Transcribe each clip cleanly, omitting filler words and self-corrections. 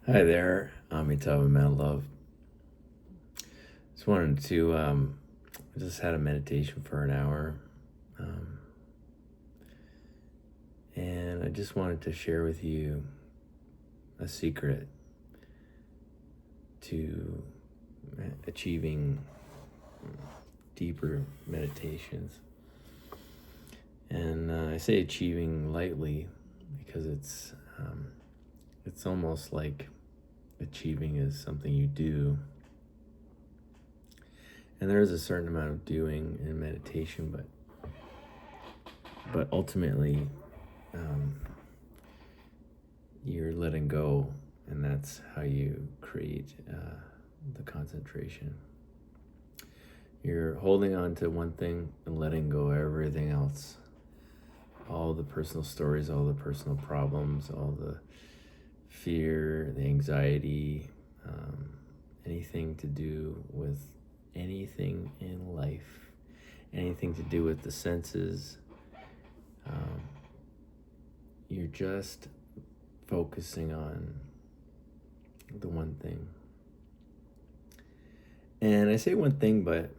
Hi there, Amitabh Man Love. Just wanted to, I just had a meditation for an hour, um, and I just wanted to share with you a secret to achieving deeper meditations. And I say achieving lightly because it's almost like achieving is something you do. And there is a certain amount of doing in meditation, but ultimately, um, you're letting go, and that's how you create the concentration. You're holding on to one thing and letting go everything else. All the personal stories, all the personal problems, all the fear, the anxiety, anything to do with anything in life, anything to do with the senses. Um, you're just focusing on the one thing. And I say one thing, but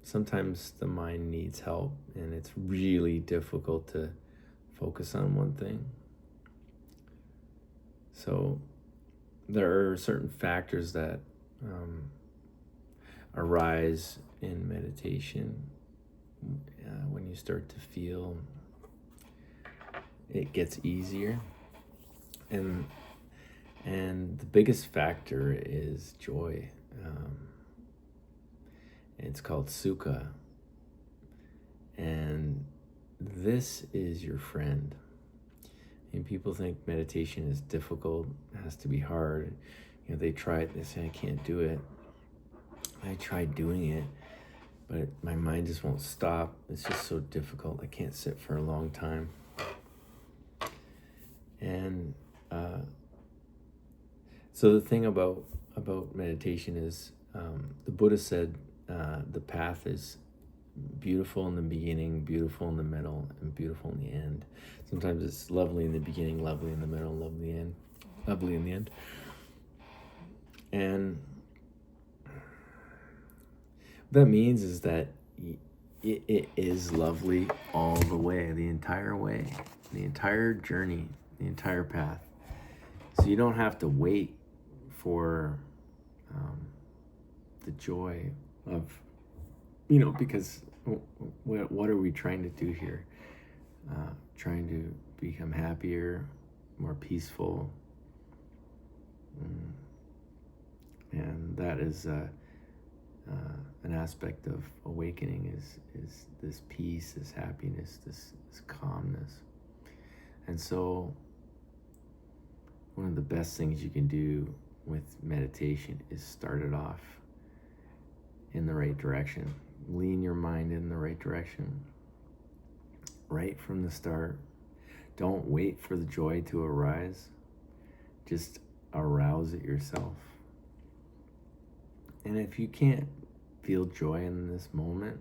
sometimes the mind needs help, and it's really difficult to focus on one thing. So there are certain factors that arise in meditation when you start to feel it gets easier, and the biggest factor is joy. It's called sukha, and this is your friend. And people think meditation is difficult, it has to be hard. You know, they try it, they say, I can't do it. I tried doing it, but my mind just won't stop. It's just so difficult. I can't sit for a long time. And so the thing about meditation is, the Buddha said the path is beautiful in the beginning, beautiful in the middle, and beautiful in the end. Sometimes it's lovely in the beginning, lovely in the middle, lovely in the end. And what that means is that it is lovely all the way, the entire journey, the entire path. So you don't have to wait for the joy of, because what are we trying to do here? Trying to become happier, more peaceful, and that is an aspect of awakening is this peace, this happiness, this calmness. And so one of the best things you can do with meditation is start it off in the right direction. Lean your mind in the right direction right from the start. Don't wait for the joy to arise. Just arouse it yourself. And if you can't feel joy in this moment,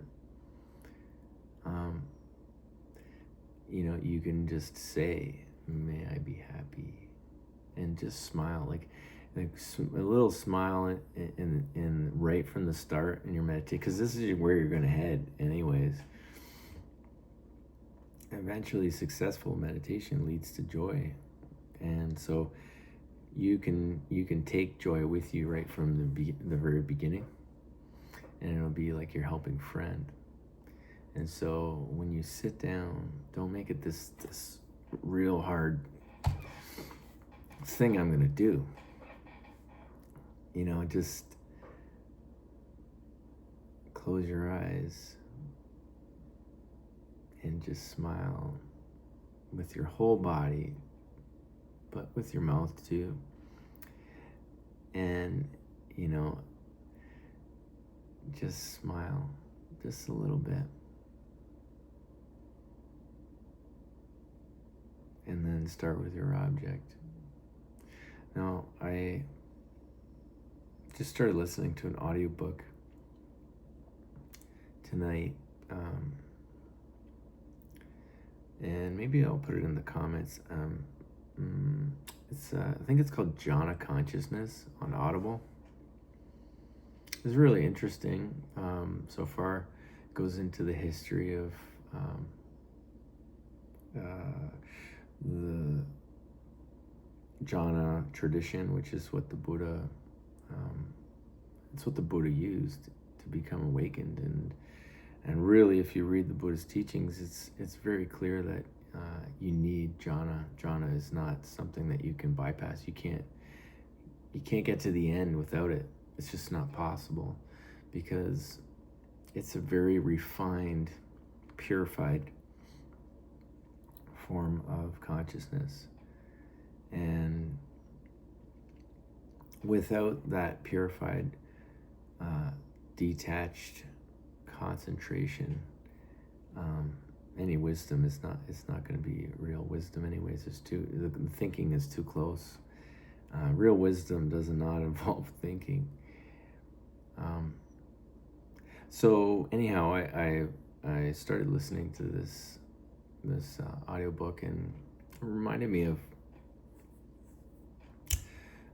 you can just say, may I be happy, and just smile, like a little smile in right from the start in your meditation, because this is where you're going to head anyways. Eventually, successful meditation leads to joy, and so you can take joy with you right from the very beginning, and it'll be like your helping friend. And so when you sit down, don't make it this real hard thing I'm gonna do. Just close your eyes and just smile with your whole body, but with your mouth too. And just smile just a little bit, and then start with your object. Now, I just started listening to an audiobook tonight, and maybe I'll put it in the comments. It's I think it's called Jhana Consciousness on Audible. It's really interesting. So far, it goes into the history of the jhana tradition, which is what the Buddha, it's what the Buddha used to become awakened. And really, if you read the Buddha's teachings, it's very clear that you need jhana. Jhana is not something that you can bypass. You can't get to the end without it. It's just not possible, because it's a very refined, purified form of consciousness. And without that purified, detached concentration, any wisdom is not, it's not going to be real wisdom anyways. The thinking is too close. Real wisdom does not involve thinking. So anyhow, I started listening to this audiobook, and it reminded me of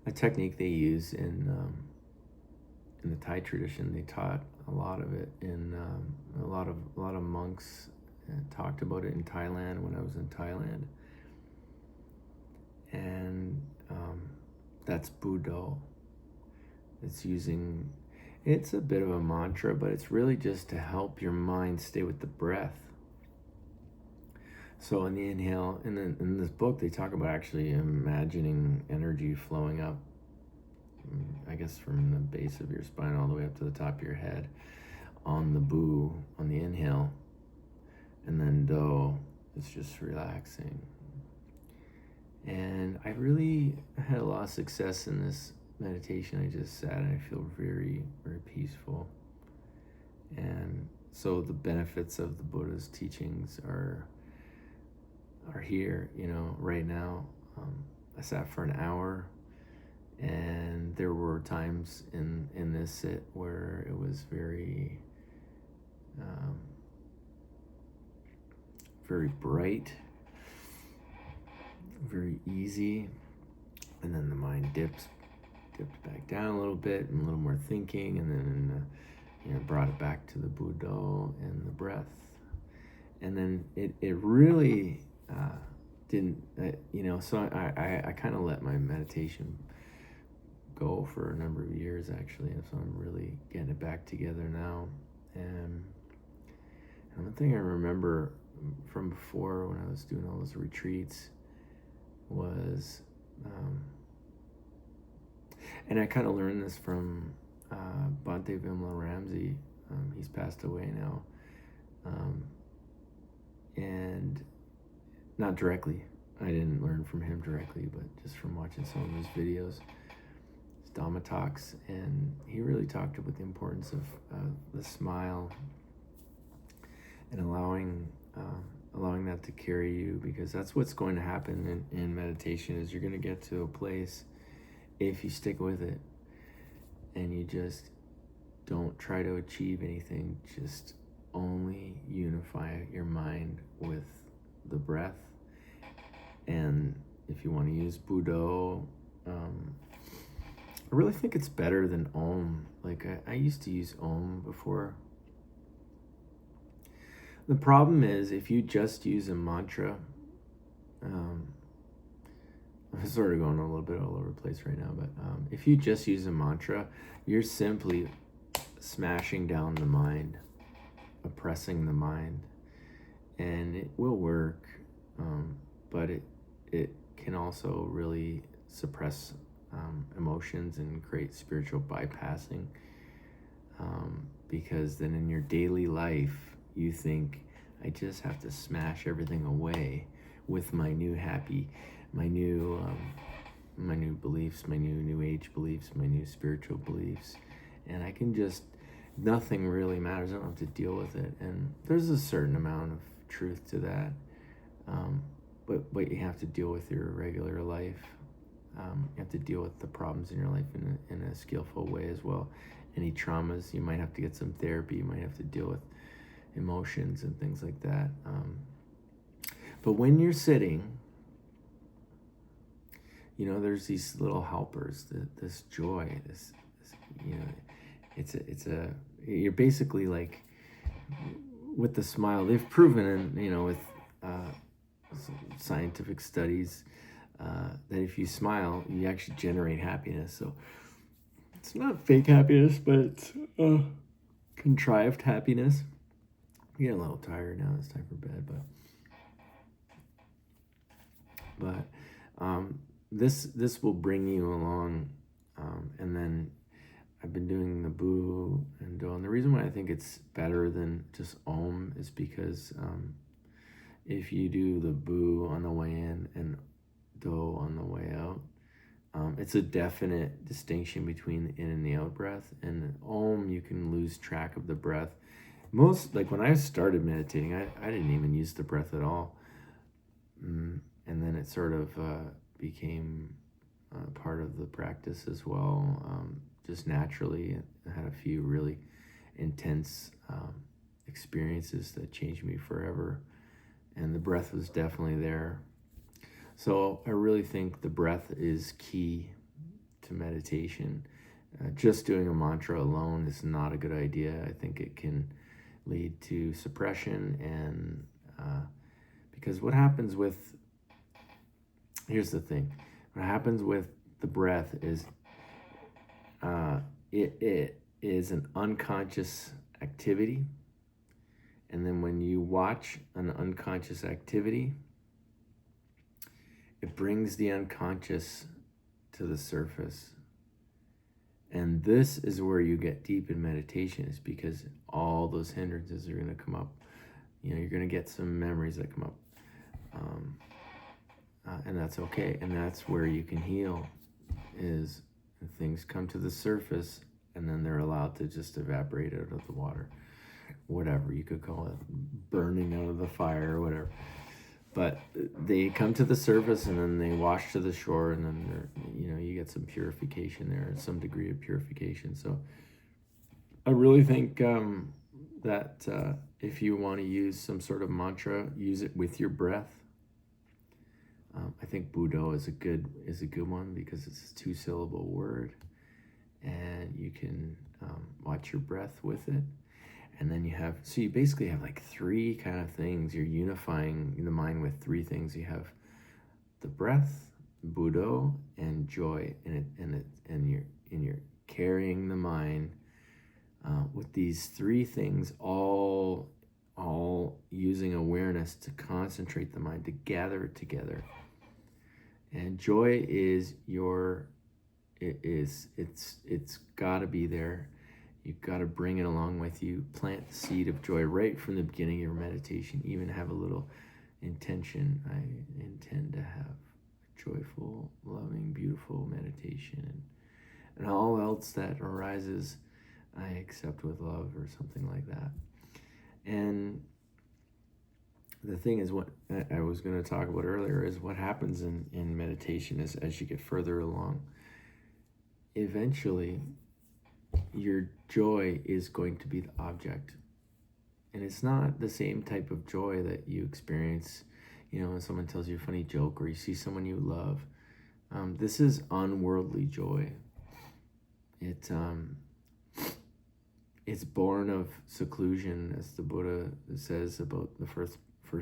a technique they use in the Thai tradition. They taught a lot of it in a lot of monks talked about it in Thailand when I was in Thailand, and that's Budo. It's a bit of a mantra, but it's really just to help your mind stay with the breath. So in the inhale, in this book, they talk about actually imagining energy flowing up, I guess from the base of your spine all the way up to the top of your head on the bu, on the inhale. And then do, it's just relaxing. And I really had a lot of success in this meditation. I just sat and I feel very, very peaceful. And so the benefits of the Buddha's teachings are here, right now. I sat for an hour, and there were times in this sit where it was very, very bright, very easy, and then the mind dipped back down a little bit, and a little more thinking, and then brought it back to the Budo and the breath. And then it really didn't, so I kind of let my meditation go for a number of years, actually, and so I'm really getting it back together now. And one thing I remember from before, when I was doing all those retreats, was, and I kind of learned this from Bhante Vimla Ramsey. He's passed away now, and not directly. I didn't learn from him directly, but just from watching some of his videos, his Dhamma talks, and he really talked about the importance of the smile and allowing that to carry you, because that's what's going to happen in meditation. Is you're going to get to a place, if you stick with it and you just don't try to achieve anything, just only unify your mind with the breath. And if you want to use Budo, I really think it's better than Om. Like I used to use Om before. The problem is, if you just use a mantra, I'm sort of going a little bit all over the place right now, but if you just use a mantra, you're simply smashing down the mind, oppressing the mind, and it will work, but it can also really suppress emotions and create spiritual bypassing, because then in your daily life, you think, I just have to smash everything away with my new beliefs, my new age beliefs, my new spiritual beliefs, and I can just, nothing really matters. I don't have to deal with it. And there's a certain amount of truth to that, but you have to deal with your regular life. You have to deal with the problems in your life in a skillful way as well. Any traumas, you might have to get some therapy. You might have to deal with emotions and things like that. But when you're sitting, there's these little helpers, this joy, you know, you're basically like, with the smile, they've proven, and with scientific studies, that if you smile, you actually generate happiness. So it's not fake happiness, but it's contrived happiness. I'm getting a little tired now. It's time for bed, but this will bring you along, and then I've been doing the boo and do, and the reason why I think it's better than just om is because if you do the boo on the way in and do on the way out, it's a definite distinction between the in and the out breath. And om, you can lose track of the breath. Like when I started meditating, I didn't even use the breath at all. And then it sort of became part of the practice as well, just naturally. I had a few really intense experiences that changed me forever, and the breath was definitely there. So I really think the breath is key to meditation. Just doing a mantra alone is not a good idea. I think it can lead to suppression, and because here's the thing, what happens with the breath is it is an unconscious activity, and then when you watch an unconscious activity, it brings the unconscious to the surface. And this is where you get deep in meditation, is because all those hindrances are going to come up. You're going to get some memories that come up. And that's okay. And that's where you can heal, is things come to the surface and then they're allowed to just evaporate out of the water. Whatever you could call it, burning out of the fire or whatever. But they come to the surface and then they wash to the shore, and then you get some purification there, some degree of purification. So I really think that if you want to use some sort of mantra, use it with your breath. I think Budo is a good one, because it's a 2-syllable word, and you can watch your breath with it. And then you basically have like 3 kind of things. You're unifying the mind with 3 things. You have the breath, Budo, and joy, and you're carrying the mind with these 3 things, all using awareness to concentrate the mind, to gather it together. And joy is it's got to be there. You've got to bring it along with you. Plant the seed of joy right from the beginning of your meditation. Even have a little intention. I intend to have a joyful, loving, beautiful meditation. And all else that arises, I accept with love, or something like that. And the thing is, what I was going to talk about earlier is what happens in meditation is, as you get further along, eventually your joy is going to be the object. And it's not the same type of joy that you experience, when someone tells you a funny joke or you see someone you love. This is unworldly joy. It's born of seclusion, as the Buddha says about the first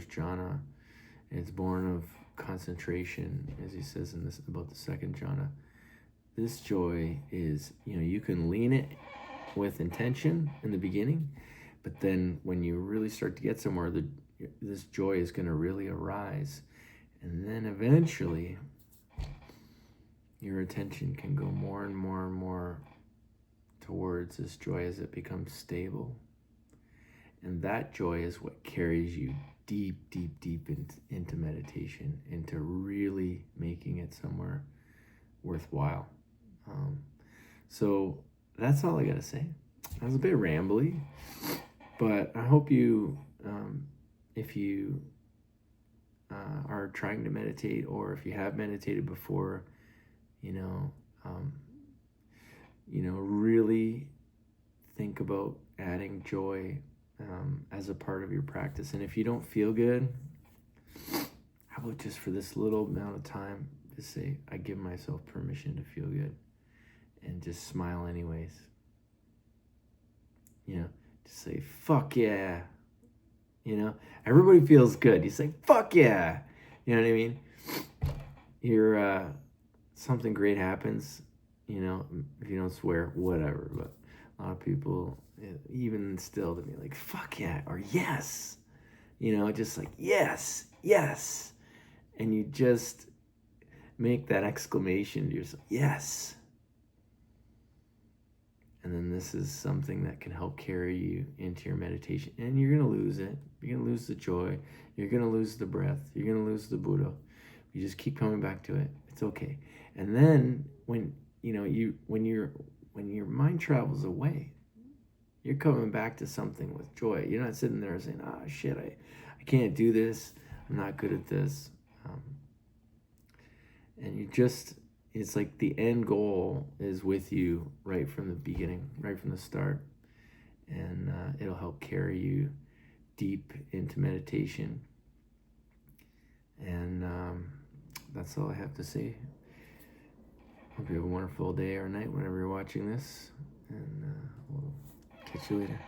jhana. It's born of concentration, as he says about the second jhana. This joy is, you can lean it with intention in the beginning, but then when you really start to get somewhere, this joy is going to really arise. And then eventually, your attention can go more and more and more towards this joy as it becomes stable. And that joy is what carries you deep, deep, deep into meditation, into really making it somewhere worthwhile. So that's all I gotta say. I was a bit rambly, but I hope you, if you are trying to meditate, or if you have meditated before, really think about adding joy as a part of your practice. And if you don't feel good, how about just for this little amount of time, is say, I give myself permission to feel good, and just smile anyways. You know, just say, fuck yeah. You know, everybody feels good. You say, fuck yeah. You know what I mean? You're, something great happens, you know, if you don't swear, whatever. But a lot of people, even still, to be like, fuck yeah, or yes. You know, just like, yes, yes. And you just make that exclamation to yourself, yes. And then this is something that can help carry you into your meditation. And you're going to lose it. You're going to lose the joy. You're going to lose the breath. You're going to lose the Buddha. You just keep coming back to it. It's okay. And then when your mind travels away, you're coming back to something with joy. You're not sitting there saying, "Ah, shit, I can't do this. I'm not good at this." And you just, it's like the end goal is with you right from the beginning, right from the start. And it'll help carry you deep into meditation. And that's all I have to say. Hope you have a wonderful day or night whenever you're watching this. And we'll catch you later.